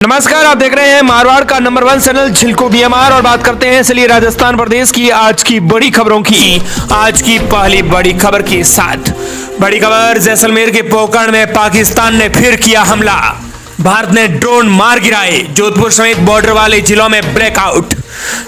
नमस्कार, आप देख रहे हैं मारवाड़ का नंबर 1 चैनल छिलको बीएमआर और बात करते हैं इसलिए राजस्थान प्रदेश की आज की बड़ी खबरों की। आज की पहली बड़ी खबर के साथ बड़ी खबर, जैसलमेर के पोकरण में पाकिस्तान ने फिर किया हमला। भारत ने ड्रोन मार गिराए, जोधपुर समेत बॉर्डर वाले जिलों में ब्लैकआउट।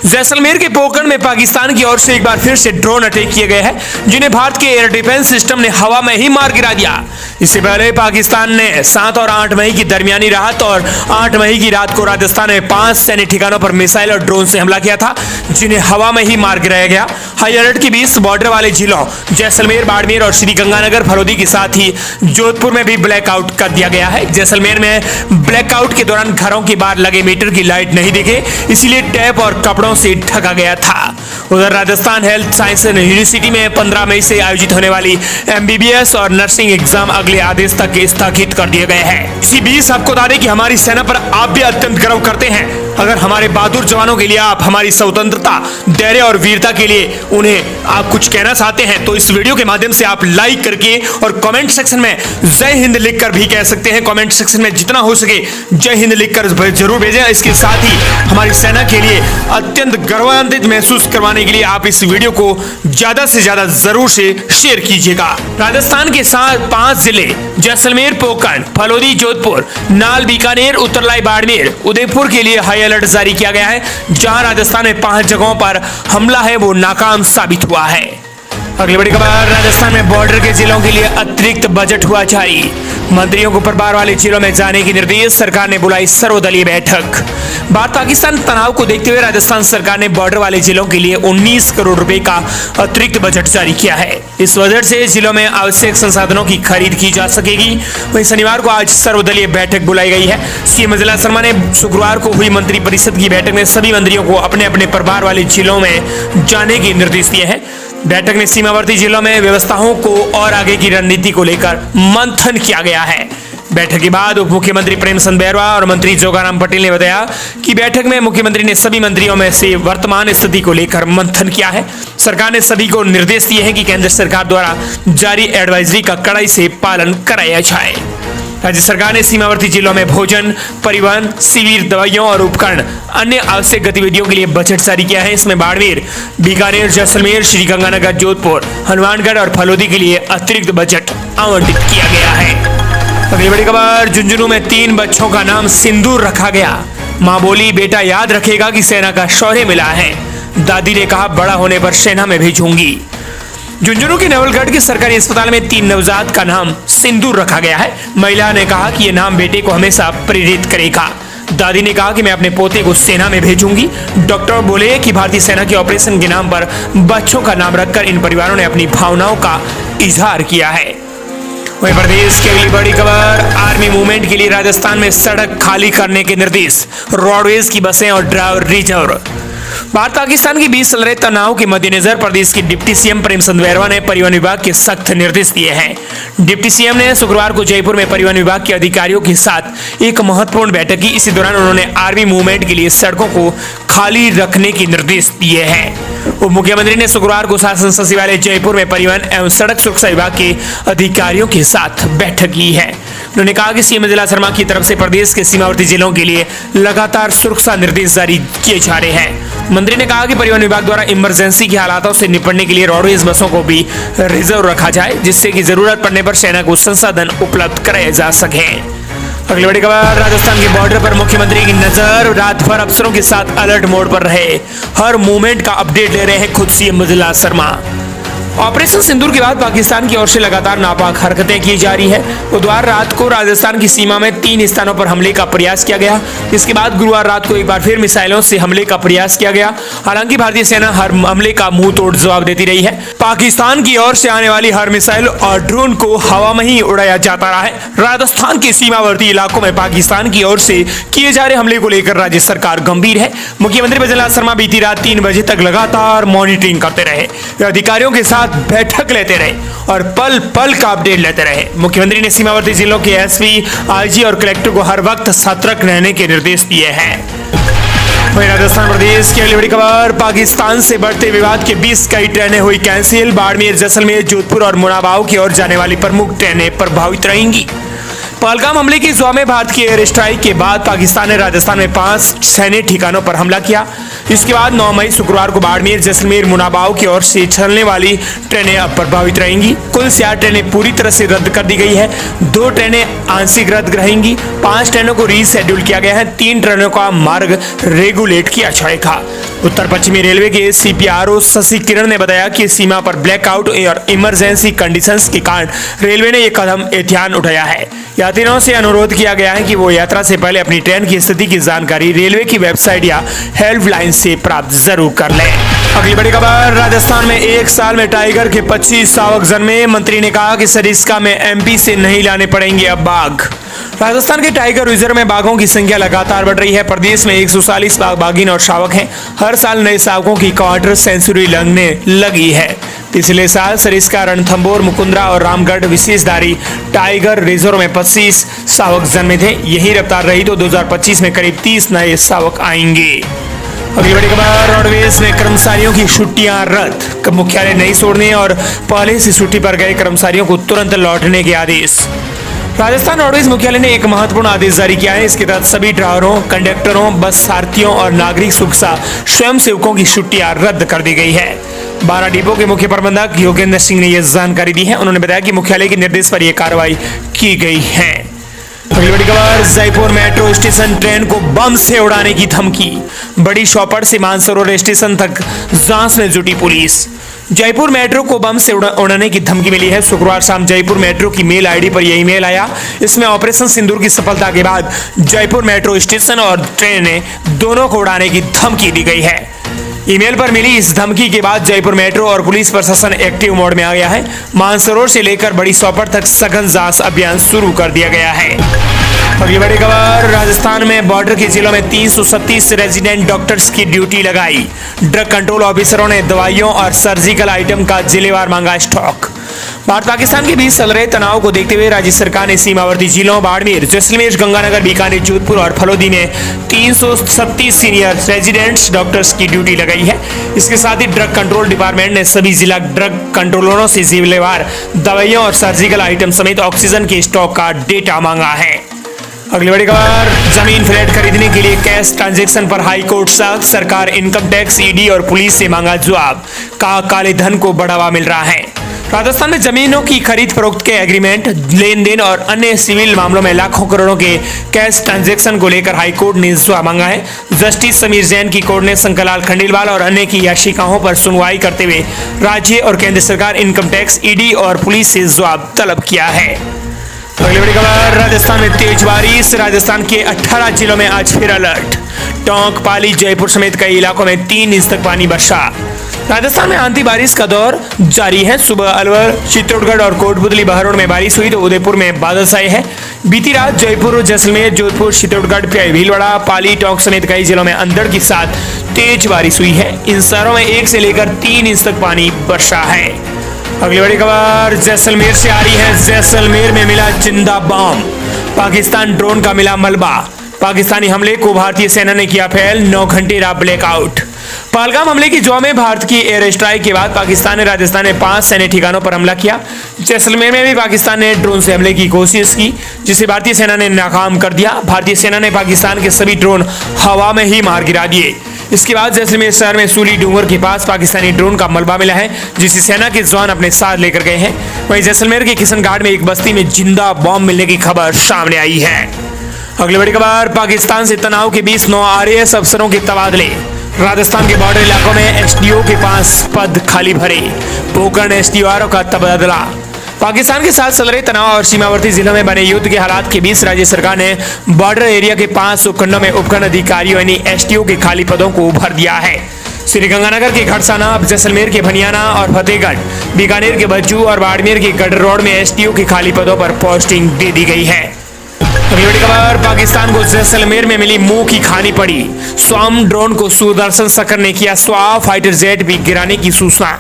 जैसलमेर के पोकरण में पाकिस्तान की ओर से एक बार फिर से ड्रोन अटैक किए गए हैं, जिन्हें भारत के एयर डिफेंस सिस्टम ने हवा में ही मार गिरा दिया। इससे पहले पाकिस्तान ने 7 और 8 मई की दरमियानी रात और 8 मई की रात को राजस्थान में 5 सैन्य ठिकानों पर मिसाइल और ड्रोन से हमला किया था, जिन्हें हवा में ही मार गिराया गया। हाई अलर्ट के बीच बॉर्डर वाले जिलों जैसलमेर, बाड़मेर और श्रीगंगानगर, फलोदी के साथ ही जोधपुर में भी ब्लैकआउट कर दिया गया है। जैसलमेर में ब्लैकआउट के दौरान घरों के बाहर लगे मीटर की लाइट नहीं दिखे, इसीलिए टैप और कपड़ों से ढका गया था। उधर राजस्थान हेल्थ साइंस यूनिवर्सिटी में 15 मई से आयोजित होने वाली एमबीबीएस और नर्सिंग एग्जाम अगले आदेश तक स्थगित कर दिए गए हैं। इसी बीच आपको बता दें कि हमारी सेना पर आप भी अत्यंत गर्व करते हैं। अगर हमारे बहादुर जवानों के लिए आप हमारी स्वतंत्रता, धैर्य और वीरता के लिए उन्हें आप कुछ कहना चाहते हैं तो इस वीडियो के माध्यम से आप लाइक करके और कमेंट सेक्शन में जय हिंद लिखकर भी कह सकते हैं। कमेंट सेक्शन में जितना हो सके जय हिंद लिखकर जरूर भेजें। इसके साथ ही हमारी सेना के लिए अत्यंत गौरवान्वित महसूस करवाने के लिए आप इस वीडियो को ज्यादा से ज्यादा जरूर से शेयर कीजिएगा। राजस्थान के साथ 5 जिले जैसलमेर, पोकरण, फलोदी, जोधपुर, नाल, बीकानेर, उत्तरलाई, बाड़मेर, उदयपुर के लिए हाई अलर्ट जारी किया गया है। जहां राजस्थान में 5 जगहों पर हमला है वो नाकाम साबित हुआ है। अगली बड़ी खबर, राजस्थान में बॉर्डर के जिलों के लिए अतिरिक्त बजट हुआ जारी। मंत्रियों को प्रभार वाले जिलों में जाने की निर्देश, सरकार ने बुलाई सर्वदलीय बैठक। भारत पाकिस्तान तनाव को देखते हुए राजस्थान सरकार ने बॉर्डर वाले जिलों के लिए 19 करोड़ रुपए का अतिरिक्त बजट जारी किया है। इस बजट से जिलों में आवश्यक संसाधनों की खरीद की जा सकेगी। वहीं शनिवार को आज सर्वदलीय बैठक बुलाई गई है। सीएम जिला शर्मा ने शुक्रवार को हुई मंत्रिपरिषद की बैठक में सभी मंत्रियों को अपने अपने प्रभार वाले जिलों में जाने के निर्देश दिए हैं। बैठक में सीमावर्ती जिलों में व्यवस्थाओं को और आगे की रणनीति को लेकर मंथन किया गया है। बैठक के बाद उप मुख्यमंत्री प्रेमचंद बैरवा और मंत्री जोगाराम पटेल ने बताया कि बैठक में मुख्यमंत्री ने सभी मंत्रियों में से वर्तमान स्थिति को लेकर मंथन किया है। सरकार ने सभी को निर्देश दिए हैं कि केंद्र सरकार द्वारा जारी एडवाइजरी का कड़ाई से पालन कराया जाए। राज्य सरकार ने सीमावर्ती जिलों में भोजन, परिवहन, शिविर, दवाइयों और उपकरण, अन्य आवश्यक गतिविधियों के लिए बजट जारी किया है। इसमें बाड़मेर, बीकानेर, जैसलमेर, श्रीगंगानगर, जोधपुर, हनुमानगढ़ और फलोदी के लिए अतिरिक्त बजट आवंटित किया गया है। अगली बड़ी खबर, झुंझुनू में 3 बच्चों का नाम सिंदूर रखा गया। मां बोली, बेटा याद रखेगा कि सेना का शौर्य मिला है। दादी ने कहा, बड़ा होने पर सेना में भेजूंगी। झुंझुनू के नवलगढ़ के सरकारी अस्पताल में 3 नवजात का नाम सिंदूर रखा गया है। महिला ने कहा कि यह नाम बेटे को हमेशा प्रेरित करेगा। दादी ने कहा कि मैं अपने पोते को सेना में भेजूंगी। डॉक्टर बोले कि भारतीय सेना के ऑपरेशन के नाम पर बच्चों का नाम रखकर इन परिवारों ने अपनी भावनाओं का इजहार किया है। वहीं प्रदेश की अगली बड़ी खबर, आर्मी मूवमेंट के लिए राजस्थान में सड़क खाली करने के निर्देश, रोडवेज की बसें और ड्राइवर रिजर्व। भारत पाकिस्तान के बीच चल रहे तनाव के मद्देनजर प्रदेश के डिप्टी सीएम प्रेमचंद बैरवा ने परिवहन विभाग के सख्त निर्देश दिए हैं। डिप्टी सीएम ने शुक्रवार को जयपुर में परिवहन विभाग के अधिकारियों के साथ एक महत्वपूर्ण बैठक की। इसी दौरान उन्होंने आर्मी मूवमेंट के लिए सड़कों को खाली रखने के निर्देश दिए हैं। उप मुख्यमंत्री ने शुक्रवार को शासन सचिवालय जयपुर में परिवहन एवं सड़क सुरक्षा विभाग के अधिकारियों के साथ बैठक की है। उन्होंने कहा कि सीएम जिला शर्मा की तरफ से प्रदेश के सीमावर्ती जिलों के लिए लगातार सुरक्षा निर्देश जारी किए जा रहे हैं। मंत्री ने कहा कि परिवहन विभाग द्वारा इमरजेंसी के हालातों से निपटने के लिए रोडवेज बसों को भी रिजर्व रखा जाए, जिससे कि जरूरत पड़ने पर सेना को संसाधन उपलब्ध कराए जा सके। अगली बड़ी खबर, राजस्थान के बॉर्डर पर मुख्यमंत्री की नजर, रात भर अफसरों के साथ अलर्ट मोड पर रहे। हर मूवमेंट का अपडेट ले रहे हैं खुद सीएम जिला शर्मा। ऑपरेशन सिंदूर के बाद पाकिस्तान की ओर से लगातार नापाक हरकतें की जा रही है। बुधवार रात को राजस्थान की सीमा में 3 स्थानों पर हमले का प्रयास किया गया। इसके बाद गुरुवार रात को एक बार फिर मिसाइलों से हमले का प्रयास किया गया। हालांकि भारतीय सेना हर हमले का मुंह तोड़ जवाब देती रही है। पाकिस्तान की ओर से आने वाली हर मिसाइल और ड्रोन को हवा में ही उड़ाया जाता रहा है। राजस्थान के सीमावर्ती इलाकों में पाकिस्तान की ओर से किए जा रहे हमले को लेकर राज्य सरकार गंभीर है। मुख्यमंत्री प्रेमचंद शर्मा बीती रात 3 बजे तक लगातार मॉनिटरिंग करते रहे, अधिकारियों के साथ बैठक लेते रहे और पल पल का अपडेट लेते रहे। मुख्यमंत्री ने सीमावर्ती जिलों के एसपी, आईजी और कलेक्टर को हर वक्त सतर्क रहने के निर्देश दिए हैं। वहीं राजस्थान प्रदेश की अगली बड़ी खबर, पाकिस्तान से बढ़ते विवाद के बीच कई ट्रेनें हुई कैंसिल। बाड़मेर, जैसलमेर, जोधपुर और मुनाबाव की ओर जाने वाली प्रमुख ट्रेनें प्रभावित रहेंगी। पहलगाम हमले की जवाब में भारत की एयर स्ट्राइक के बाद पाकिस्तान ने राजस्थान में 5 सैन्य ठिकानों पर हमला किया। इसके बाद 9 मई शुक्रवार को बाड़मेर, जैसलमेर, मुनाबाव की ओर से चलने वाली ट्रेनें अब प्रभावित रहेंगी। कुल 6 ट्रेनें पूरी तरह से रद्द कर दी गई है। 2 ट्रेनें आंशिक रद्द रहेंगी। 5 ट्रेनों को रीशेड्यूल किया गया है। 3 ट्रेनों का मार्ग रेगुलेट किया जाएगा। उत्तर पश्चिमी रेलवे के CPRO शशि किरण ने बताया कि सीमा पर ब्लैकआउट और इमरजेंसी कंडीशंस के कारण रेलवे ने यह कदम एहतियात उठाया है। यात्रियों से अनुरोध किया गया है कि वो यात्रा से पहले अपनी ट्रेन की स्थिति की जानकारी रेलवे की वेबसाइट या हेल्पलाइन से प्राप्त जरूर कर लें। अगली बड़ी खबर, राजस्थान में 1 साल में टाइगर के 25 शावक जन्मे। मंत्री ने कहा कि सरिस्का में MP से नहीं लाने पड़ेंगे अब बाघ। राजस्थान के टाइगर रिजर्व में बाघों की संख्या लगातार बढ़ रही है। प्रदेश में 140 बाघ, बाघिन और शावक हैं। हर साल नए शावकों की क्वार्टर सेंचुरी लगने लगी है। पिछले साल सरिस्का, रणथंभौर, मुकुंदरा और रामगढ़ विशेषधारी टाइगर रिजर्व में 25 शावक जन्मे थे। यही रफ्तार रही तो 2025 में करीब 30 नए शावक आएंगे। अगली बड़ी खबर, रोडवेज में कर्मचारियों की छुट्टियां रद्द। मुख्यालय नहीं छोड़ने और पहले से छुट्टी पर गए कर्मचारियों को तुरंत लौटने के आदेश। राजस्थान रोडवेज मुख्यालय ने एक महत्वपूर्ण आदेश जारी किया है। इसके तहत सभी ड्राइवरों, कंडक्टरों, बस सारथियों और नागरिक सुरक्षा स्वयंसेवकों की छुट्टियां रद्द कर दी गई है। 12 डिपो के मुख्य प्रबंधक योगेंद्र सिंह ने यह जानकारी दी है। उन्होंने बताया कि मुख्यालय के निर्देश पर यह कार्रवाई की गई है। अगली बड़ी खबर, जयपुर मेट्रो स्टेशन ट्रेन को बम से उड़ाने की धमकी। बड़ी शॉपर से मानसरोवर स्टेशन तक जांच में जुटी पुलिस। जयपुर मेट्रो को बम से उड़ाने की धमकी मिली है। शुक्रवार शाम जयपुर मेट्रो की मेल आईडी पर यह ईमेल आया। इसमें ऑपरेशन सिंदूर की सफलता के बाद जयपुर मेट्रो स्टेशन और ट्रेन दोनों को उड़ाने की धमकी दी गई है। ईमेल पर मिली इस धमकी के बाद जयपुर मेट्रो और पुलिस प्रशासन एक्टिव मोड में आ गया है। मानसरोवर से लेकर बड़ी शॉपर तक सघन जांच अभियान शुरू कर दिया गया है। अगली बड़ी खबर, राजस्थान में बॉर्डर के जिलों में 337 रेजिडेंट डॉक्टर्स की ड्यूटी लगाई। ड्रग कंट्रोल ऑफिसरों ने दवाइयों और सर्जिकल आइटम का जिलेवार मांगा स्टॉक। भारत पाकिस्तान के बीच चल रहे तनाव को देखते हुए राज्य सरकार ने सीमावर्ती जिलों बाड़मेर, जैसलमेर, गंगानगर, बीकानेर, जोधपुर और फलोदी में 337 सीनियर रेजिडेंट्स डॉक्टर्स की ड्यूटी लगाई है। इसके साथ ही ड्रग कंट्रोल डिपार्टमेंट ने सभी जिला ड्रग कंट्रोलरों से जिलेवार दवाइयों और सर्जिकल आइटम समेत ऑक्सीजन के स्टॉक का डेटा मांगा है। अगली बड़ी खबर, जमीन फ्लैट खरीदने के लिए कैश ट्रांजैक्शन पर हाई कोर्ट सख्त। सरकार इनकम टैक्स, ED और पुलिस से मांगा जवाब। कहा काले धन को बढ़ावा मिल रहा है। राजस्थान में जमीनों की खरीद फरोख्त के एग्रीमेंट, लेन देन और अन्य सिविल मामलों में लाखों करोड़ों के कैश ट्रांजैक्शन को लेकर हाई कोर्ट ने जवाब मांगा है। जस्टिस समीर जैन की कोर्ट ने शंकरलाल खंडेलवाल और अन्य की याचिकाओं पर सुनवाई करते हुए राज्य और केंद्र सरकार, इनकम टैक्स, ED और पुलिस से जवाब तलब किया है। अगली बड़ी खबर, राजस्थान में तेज बारिश। राजस्थान के 18 जिलों में आज फिर अलर्ट। टोंक, पाली, जयपुर समेत कई इलाकों में 3 इंच तक पानी बरसा। राजस्थान में आंधी बारिश का दौर जारी है। सुबह अलवर, चित्तौड़गढ़ और कोटपुतली, बहरोड में बारिश हुई तो उदयपुर में बादल छाए हैं। बीती रात जयपुर, जैसलमेर, जोधपुर, चित्तौड़गढ़, भीलवाड़ा, पाली, टोंक समेत कई जिलों में अंधड़ के साथ तेज बारिश हुई है। इन शहरों में 1 से लेकर 3 इंच तक पानी बरसा है। अगली बड़ी खबर जैसलमेर से आ रही है। जैसलमेर में मिला जिंदा बम। पाकिस्तान ड्रोन का मिला मलबा। पाकिस्तानी हमले को भारतीय सेना ने किया फेल। 9 घंटे रहा ब्लैकआउट। पहलगाम हमले की जवाब में भारत की एयर स्ट्राइक के बाद पाकिस्तान ने राजस्थान में 5 सैन्य ठिकानों पर हमला किया। जैसलमेर में भी पाकिस्तान ने ड्रोन से हमले की कोशिश की, जिसे भारतीय सेना ने नाकाम कर दिया। भारतीय सेना ने पाकिस्तान के सभी ड्रोन हवा में ही मार गिरा दिए। इसके बाद जैसलमेर शहर में सूली डूंगर के पास पाकिस्तानी ड्रोन का मलबा मिला है, जिसे सेना के जवान अपने साथ लेकर गए हैं। वहीं जैसलमेर के किशन घाट में एक बस्ती में जिंदा बॉम्ब मिलने की खबर सामने आई है। अगली बड़ी खबर, पाकिस्तान से तनाव के बीच 9 RAS अफसरों के तबादले। राजस्थान के बॉर्डर इलाकों में SDO के 5 पद खाली भरे। पोकरण SDO का तबादला। पाकिस्तान के साथ चल रहे तनाव और सीमावर्ती जिलों में बने युद्ध के हालात के बीच राज्य सरकार ने बॉर्डर एरिया के 5 उपखंडों में उपखंड अधिकारियों यानी SDO के खाली पदों को भर दिया है। श्रीगंगानगर के खड़साना, जैसलमेर के भनियाना और फतेहगढ़, बीकानेर के बज्जू और बाड़मेर के गढ़ रोड में SDO के खाली पदों पर पोस्टिंग दे दी गई है। अगली बड़ी खबर, पाकिस्तान को जैसलमेर में मिली मुंह की खानी पड़ी। स्वाम ड्रोन को सुदर्शन चक्र ने किया स्वाहा, फाइटर जेट भी गिराने की सूचना।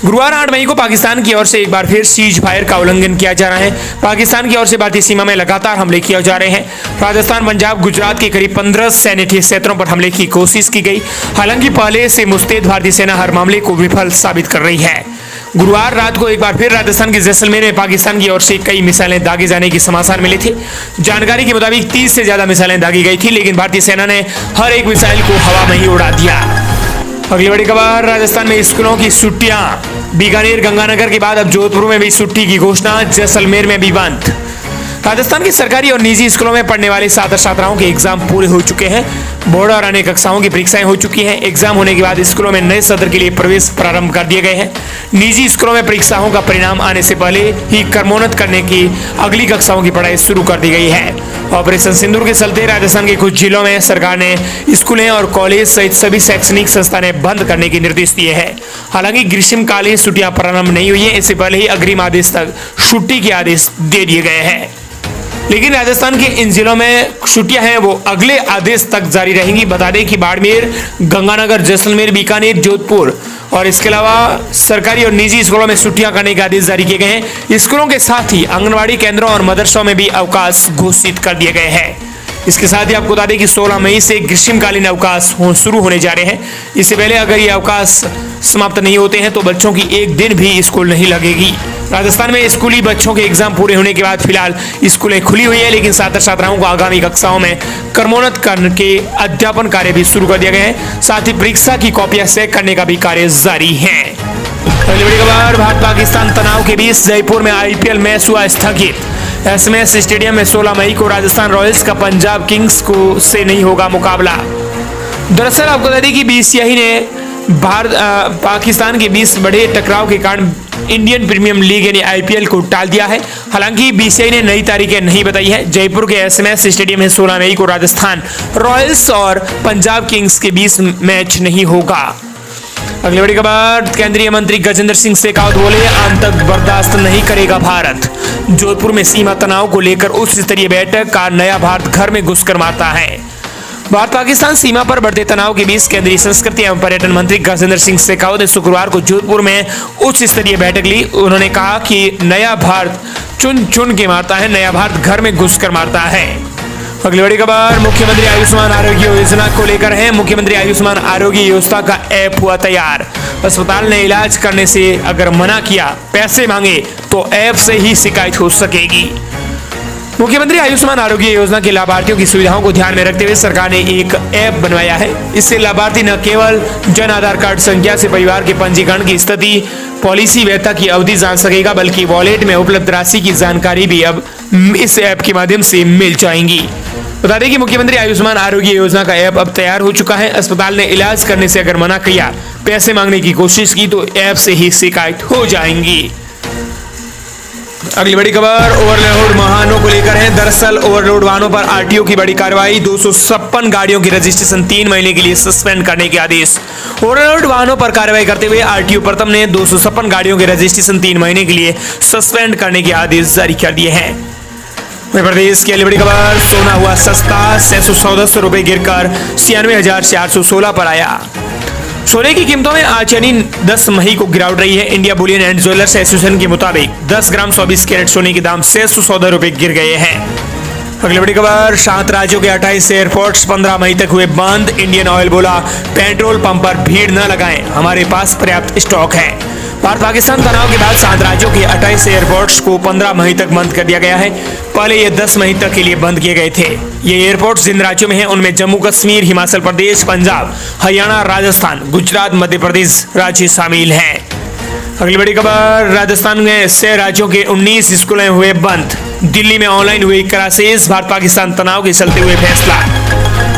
गुरुवार 8 मई को पाकिस्तान की ओर से एक बार फिर सीज फायर का उल्लंघन किया जा रहा है। पाकिस्तान की ओर से भारतीय सीमा में लगातार हमले किए जा रहे हैं। राजस्थान, पंजाब, गुजरात के करीब 15 सैन्य क्षेत्रों पर हमले की कोशिश की गई। हालांकि पहले से मुस्तैद भारतीय सेना हर मामले को विफल साबित कर रही है। गुरुवार रात को एक बार फिर राजस्थान के जैसलमेर में पाकिस्तान की ओर से कई मिसाइलें दागे जाने के समाचार मिले थे। जानकारी के मुताबिक 30 से ज्यादा मिसाइलें दागी गई थी, लेकिन भारतीय सेना ने हर एक मिसाइल को हवा में ही उड़ा दिया। अगली बड़ी खबर, राजस्थान में स्कूलों की छुट्टियां। बीकानेर गंगानगर के बाद अब जोधपुर में भी छुट्टी की घोषणा, जैसलमेर में भी बंद। राजस्थान के सरकारी और निजी स्कूलों में पढ़ने वाले छात्र छात्राओं के एग्जाम पूरे हो चुके हैं। बोर्ड और अन्य कक्षाओं की परीक्षाएं हो चुकी हैं। एग्जाम होने के बाद स्कूलों में नए सत्र के लिए प्रवेश प्रारंभ कर दिए गए हैं। निजी स्कूलों में परीक्षाओं का परिणाम आने से पहले ही क्रमोन्नत करने की अगली कक्षाओं की पढ़ाई शुरू कर दी गई है। ऑपरेशन सिंदूर के चलते राजस्थान के कुछ जिलों में सरकार ने स्कूलें और कॉलेज सहित सभी शैक्षणिक संस्थानें बंद करने के निर्देश दिए हैं। हालांकि ग्रीष्मकालीन छुट्टियां प्रारंभ नहीं हुई है, इससे पहले ही अग्रिम आदेश तक छुट्टी के आदेश दे दिए गए हैं। लेकिन राजस्थान के इन जिलों में छुट्टियां हैं वो अगले आदेश तक जारी रहेंगी। बता दें कि बाड़मेर, गंगानगर, जैसलमेर, बीकानेर, जोधपुर और इसके अलावा सरकारी और निजी स्कूलों में छुट्टियां करने के आदेश जारी किए गए हैं। स्कूलों के साथ ही आंगनबाड़ी केंद्रों और मदरसों में भी अवकाश घोषित कर दिए गए हैं। इसके साथ ही आपको बता दें कि 16 मई से ग्रीष्मकालीन अवकाश शुरू होने जा रहे हैं। इससे पहले अगर ये अवकाश समाप्त नहीं होते हैं तो बच्चों की एक दिन भी स्कूल नहीं लगेगी। राजस्थान में स्कूली बच्चों के एग्जाम पूरे होने के बाद फिलहाल स्कूलें खुली हुई है, लेकिन छात्र छात्राओं को आगामी कक्षाओं में क्रमोन्नत करके अध्यापन कार्य भी शुरू कर दिया गया है। साथ ही परीक्षा की कॉपियां चेक करने का भी कार्य जारी है। अगली बड़ी खबर, भारत पाकिस्तान तनाव के बीच जयपुर में IPL मैच हुआ स्थगित। एसएमएस स्टेडियम में 16 मई को राजस्थान रॉयल्स का पंजाब किंग्स को से नहीं होगा मुकाबला। दरअसल आपको बता दें कि BCCI ने भारत पाकिस्तान के बीच बड़े टकराव के कारण इंडियन प्रीमियम लीग यानी IPL को टाल दिया है। हालांकि BCCI ने नई तारीखें नहीं बताई है। जयपुर के एसएमएस स्टेडियम में 16 मई को राजस्थान रॉयल्स और पंजाब किंग्स के बीच मैच नहीं होगा। अगली बड़ी खबर, केंद्रीय मंत्री गजेंद्र सिंह शेखावत बोले आतंक बर्दाश्त नहीं करेगा भारत। जोधपुर में सीमा तनाव को लेकर उच्च स्तरीय बैठक का नया भारत घर में घुसकर मारता है। भारत पाकिस्तान सीमा पर बढ़ते तनाव के बीच केंद्रीय संस्कृति एवं पर्यटन मंत्री गजेंद्र सिंह शेखावत ने शुक्रवार को जोधपुर में उच्च स्तरीय बैठक ली। उन्होंने कहा कि नया भारत चुन चुन के मारता है, नया भारत घर में घुसकर मारता है। अगली बड़ी खबर, मुख्यमंत्री आयुष्मान आरोग्य योजना को लेकर है। मुख्यमंत्री आयुष्मान आरोग्य योजना का ऐप हुआ तैयार। अस्पताल ने इलाज करने से अगर मना किया, पैसे मांगे तो ऐप से ही शिकायत हो सकेगी। मुख्यमंत्री आयुष्मान आरोग्य योजना के लाभार्थियों की सुविधाओं को ध्यान में रखते हुए सरकार ने एक ऐप बनवाया है। इससे लाभार्थी न केवल जन आधार कार्ड संख्या से परिवार के पंजीकरण की स्थिति, पॉलिसी वैधता की अवधि जान सकेगा, बल्कि वॉलेट में उपलब्ध राशि की जानकारी भी अब इस ऐप के माध्यम से मिल जाएंगी। बता दें कि मुख्यमंत्री आयुष्मान आरोग्य योजना का ऐप अब तैयार हो चुका है। अस्पताल ने इलाज करने से अगर मना किया, पैसे मांगने की कोशिश की तो ऐप से ही शिकायत हो जाएंगी। अगली बड़ी खबर, ओवरलोड वाहनों को लेकर है। दरअसल ओवरलोड वाहनों पर RTO की बड़ी कार्रवाई, 256 गाड़ियों की रजिस्ट्रेशन 3 महीने के लिए सस्पेंड करने के आदेश। ओवरलोड वाहनों पर कार्रवाई करते हुए RTO प्रथम ने 256 गाड़ियों के रजिस्ट्रेशन 3 महीने के लिए सस्पेंड करने के आदेश जारी कर दिए हैं। मध्य प्रदेश की अगली बड़ी खबर, सोना हुआ सस्ता, 614 रुपए गिरकर 96,416 पर आया। सोने की कीमतों में आज यानी 10 मई को गिरावट रही है। India Boolean and jewellers association के मुताबिक 10 ग्राम 24 कैरेट सोने के दाम 614 रुपए गिर गए हैं। अगली बड़ी खबर, 7 राज्यों के 28 एयरपोर्ट्स 15 मई तक हुए बंद। इंडियन ऑयल बोला पेट्रोल पंप पर भीड़ न लगाएं, हमारे पास पर्याप्त स्टॉक है। भारत पाकिस्तान तनाव के बाद 7 राज्यों के 28 एयरपोर्ट्स को 15 मई तक बंद कर दिया गया है। पहले ये 10 मई तक के लिए बंद किए गए थे। ये एयरपोर्ट्स जिन राज्यों में हैं उनमें जम्मू कश्मीर, हिमाचल प्रदेश, पंजाब, हरियाणा, राजस्थान, गुजरात, मध्य प्रदेश राज्य शामिल हैं। अगली बड़ी खबर, राजस्थान में 6 राज्यों के 19 स्कूलें हुए बंद। दिल्ली में ऑनलाइन हुई क्लासेस, भारत पाकिस्तान तनाव के चलते हुए फैसला।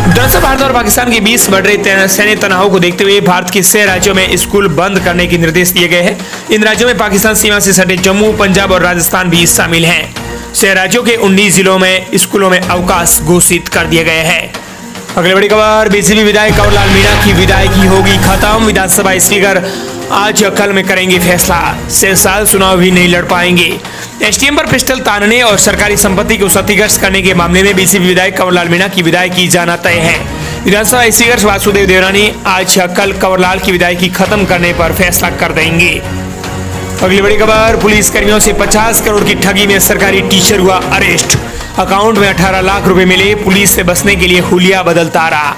दरअसल भारत और पाकिस्तान के बीच बढ़ रहे सैन्य तनाव को देखते हुए भारत के 6 राज्यों में स्कूल बंद करने के निर्देश दिए गए हैं। इन राज्यों में पाकिस्तान सीमा से सटे जम्मू, पंजाब और राजस्थान भी शामिल हैं। 6 राज्यों के 19 जिलों में स्कूलों में अवकाश घोषित कर दिए गए हैं। अगली बड़ी खबर, बीजेपी विधायक कंवरलाल मीणा की विदायगी होगी खत्म। विधानसभा स्पीकर आज या कल में करेंगे फैसला, 6 साल चुनाव भी नहीं लड़ पाएंगे। एसटीएम पर पिस्टल तानने और सरकारी संपत्ति को क्षतिग्रस्त करने के मामले में बीजेपी विधायक कंवरलाल मीणा की विदायगी जाना तय है। विधानसभा स्पीकर वासुदेव देवनानी आज या कल कंवरलाल की विदायगी खत्म करने पर फैसला कर देंगे। अगली बड़ी खबर, पुलिस कर्मियों से 50 करोड़ की ठगी में सरकारी टीचर हुआ अरेस्ट। अकाउंट में 18 लाख रुपए मिले, पुलिस से बचने के लिए हुलिया बदलता रहा।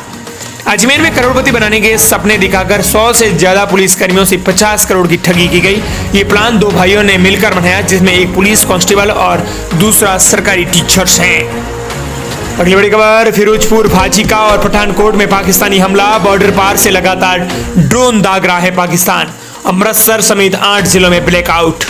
अजमेर में करोड़पति बनाने के सपने दिखाकर 100 से ज्यादा पुलिस कर्मियों से 50 करोड़ की ठगी की गई। ये प्लान दो भाइयों ने मिलकर बनाया, जिसमें एक पुलिस कांस्टेबल और दूसरा सरकारी टीचर्स हैं। अगली बड़ी खबर, फिरोजपुर, फाजिका और पठानकोट में पाकिस्तानी हमला। बॉर्डर पार से लगातार ड्रोन दाग रहा है पाकिस्तान। अमृतसर समेत 8 जिलों में ब्लैकआउट।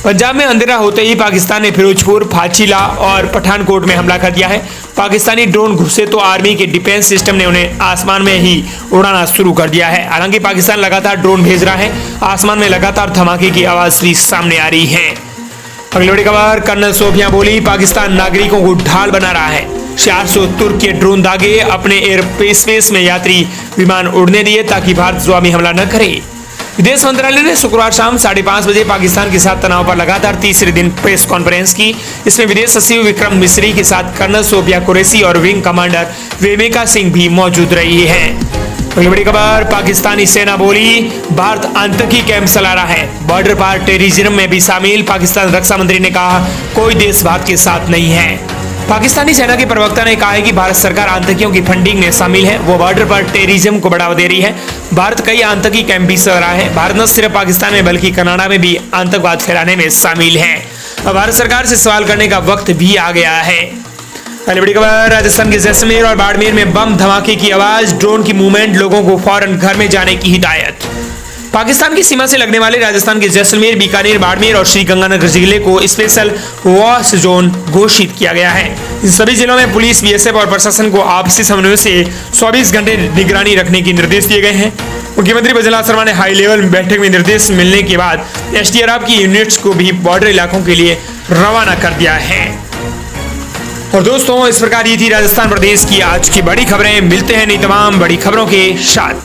पंजाब में अंधेरा होते ही पाकिस्तान ने फिरोजपुर, फाजिला और पठानकोट में हमला कर दिया है। पाकिस्तानी ड्रोन घुसे तो आर्मी के डिफेंस सिस्टम ने उन्हें आसमान में ही उड़ाना शुरू कर दिया है। हालांकि पाकिस्तान लगातार ड्रोन भेज रहा है। आसमान में लगातार धमाके की आवाज भी सामने आ रही है। अगली बड़ी खबर, कर्नल सोफिया बोली, पाकिस्तान नागरिकों को ढाल बना रहा है। 400 तुर्क के ड्रोन दागे, अपने एयर स्पेस में यात्री विमान उड़ने दिए ताकि भारत जवाबी हमला न करे। विदेश मंत्रालय ने शुक्रवार शाम 5:30 बजे पाकिस्तान के साथ तनाव पर लगातार तीसरे दिन प्रेस कॉन्फ्रेंस की। इसमें विदेश सचिव विक्रम मिस्री के साथ कर्नल सोफिया कुरैशी और विंग कमांडर वेमिका सिंह भी मौजूद रही है। अगली बड़ी खबर, पाकिस्तानी सेना बोली, भारत आतंकी कैंप चला रहा है। बॉर्डर पार टेररिज्म में भी शामिल। पाकिस्तान रक्षा मंत्री ने कहा, कोई देश भारत के साथ नहीं है। पाकिस्तानी सेना के प्रवक्ता ने कहा है कि भारत सरकार आतंकियों की फंडिंग में शामिल है। वो बॉर्डर पर टेररिज्म को बढ़ावा दे रही है। भारत कई आतंकी कैंप भी चला रहा है। भारत न सिर्फ पाकिस्तान में बल्कि कनाडा में भी आतंकवाद फैलाने में शामिल है। अब भारत सरकार से सवाल करने का वक्त भी आ गया है। अगली बड़ी खबर, राजस्थान के जैसलमेर और बाड़मेर में बम धमाके की आवाज, ड्रोन की मूवमेंट, लोगों को फौरन घर में जाने की हिदायत। पाकिस्तान की सीमा से लगने वाले राजस्थान के जैसलमेर, बीकानेर, बाड़मेर और श्रीगंगानगर जिले को स्पेशल वॉच जोन घोषित किया गया है। इन सभी जिलों में पुलिस, बीएसएफ और प्रशासन को आपसी समन्वय से 24 घंटे निगरानी रखने के निर्देश दिए गए हैं। मुख्यमंत्री भजनलाल शर्मा ने हाई लेवल बैठक में निर्देश मिलने के बाद एसडीआरएफ की यूनिट्स को भी बॉर्डर इलाकों के लिए रवाना कर दिया है। और दोस्तों, इस प्रकार ये थी राजस्थान प्रदेश की आज की बड़ी खबरें। मिलते हैं नई तमाम बड़ी खबरों के साथ।